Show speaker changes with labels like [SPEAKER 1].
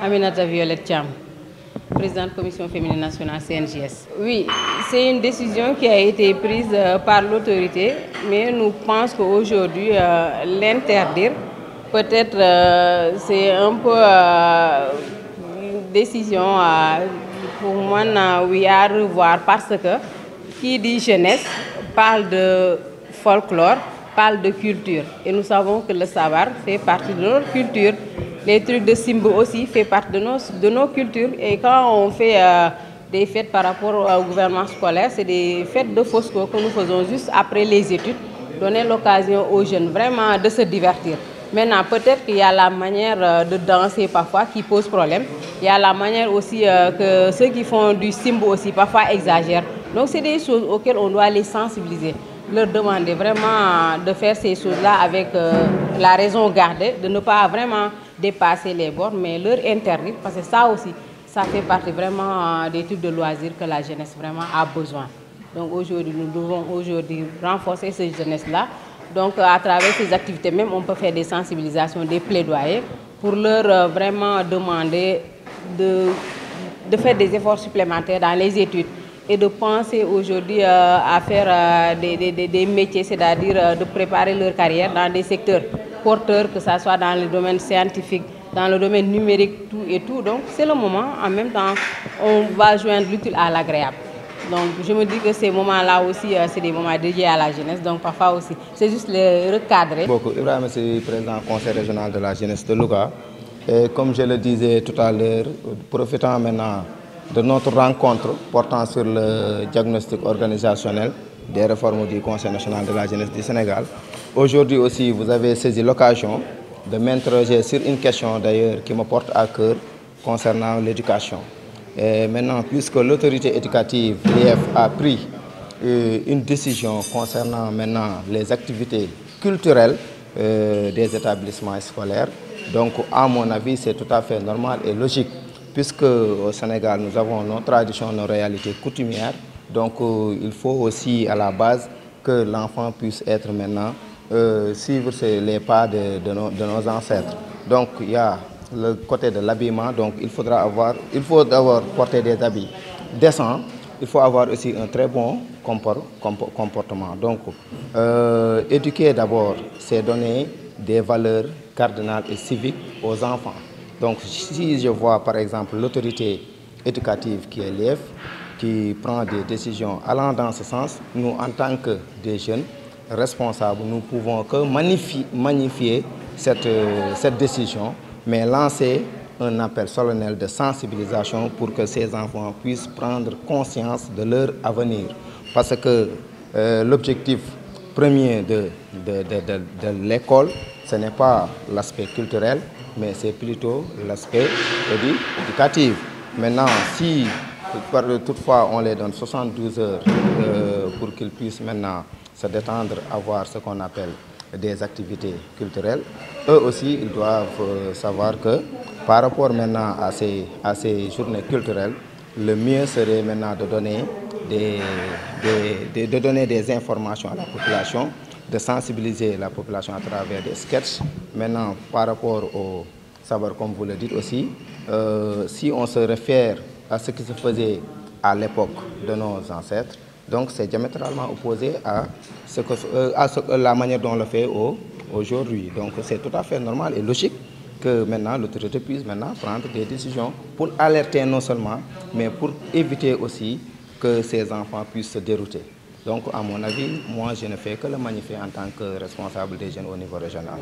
[SPEAKER 1] Aminata Violette Thiam, présidente commission féminine nationale CNJS. Oui, c'est une décision qui a été prise par l'autorité, mais nous pensons qu'aujourd'hui, l'interdire, peut-être c'est un peu une décision pour moi oui, à revoir parce que qui dit jeunesse parle de folklore, parle de culture. Et nous savons que le savoir fait partie de notre culture. Les trucs de Simbo aussi fait partie de nos cultures. Et quand on fait des fêtes par rapport au gouvernement scolaire, c'est des fêtes de Fosco que nous faisons juste après les études, donner l'occasion aux jeunes vraiment de se divertir. Maintenant, peut-être qu'il y a la manière de danser parfois qui pose problème. Il y a la manière aussi que ceux qui font du Simbo aussi parfois exagèrent. Donc c'est des choses auxquelles on doit les sensibiliser, leur demander vraiment de faire ces choses-là avec la raison gardée, de ne pas vraiment dépasser les bords, mais leur interdire, parce que ça aussi, ça fait partie vraiment des types de loisirs que la jeunesse vraiment a besoin. Donc aujourd'hui, nous devons renforcer cette jeunesse-là. Donc à travers ces activités, même on peut faire des sensibilisations, des plaidoyers, pour leur vraiment demander de faire des efforts supplémentaires dans les études et de penser aujourd'hui à faire des métiers, c'est-à-dire de préparer leur carrière dans des secteurs porteurs, que ce soit dans le domaine scientifique, dans le domaine numérique, tout et tout. Donc c'est le moment, en même temps, on va joindre l'utile à l'agréable. Donc je me dis que ces moments-là aussi, c'est des moments dédiés à la jeunesse, donc parfois aussi, c'est juste les recadrer.
[SPEAKER 2] Beaucoup. Ibrahim, c'est président du conseil régional de la jeunesse de Louga. Et comme je le disais tout à l'heure, profitant maintenant de notre rencontre portant sur le diagnostic organisationnel des réformes du Conseil national de la jeunesse du Sénégal. Aujourd'hui aussi, vous avez saisi l'occasion de m'interroger sur une question d'ailleurs qui me porte à cœur concernant l'éducation. Et maintenant, puisque l'autorité éducative, l'IEF, a pris une décision concernant maintenant les activités culturelles des établissements scolaires, donc à mon avis, c'est tout à fait normal et logique. Puisque au Sénégal, nous avons nos traditions, nos réalités coutumières, donc il faut aussi à la base que l'enfant puisse être maintenant, suivre les pas de nos ancêtres. Donc il y a le côté de l'habillement, donc il faut d'abord porter des habits décents, il faut avoir aussi un très bon comportement. Donc éduquer d'abord, c'est donner des valeurs cardinales et civiques aux enfants. Donc si je vois par exemple l'autorité éducative qui est l'IEF, qui prend des décisions allant dans ce sens, nous en tant que des jeunes responsables, nous pouvons que magnifier cette décision, mais lancer un appel solennel de sensibilisation pour que ces enfants puissent prendre conscience de leur avenir. Parce que l'objectif premier de l'école, ce n'est pas l'aspect culturel, mais c'est plutôt l'aspect éducatif. Maintenant, si toutefois on les donne 72 heures pour qu'ils puissent maintenant se détendre, avoir ce qu'on appelle des activités culturelles, eux aussi ils doivent savoir que par rapport maintenant à ces journées culturelles, le mieux serait maintenant de donner des informations à la population, de sensibiliser la population à travers des sketchs. Maintenant, par rapport au savoir, comme vous le dites aussi, si on se réfère à ce qui se faisait à l'époque de nos ancêtres, donc c'est diamétralement opposé à la manière dont on le fait aujourd'hui. Donc c'est tout à fait normal et logique que maintenant l'autorité puisse maintenant prendre des décisions pour alerter non seulement, mais pour éviter aussi que ces enfants puissent se dérouter. Donc à mon avis, moi je ne fais que le magnifier en tant que responsable des jeunes au niveau régional.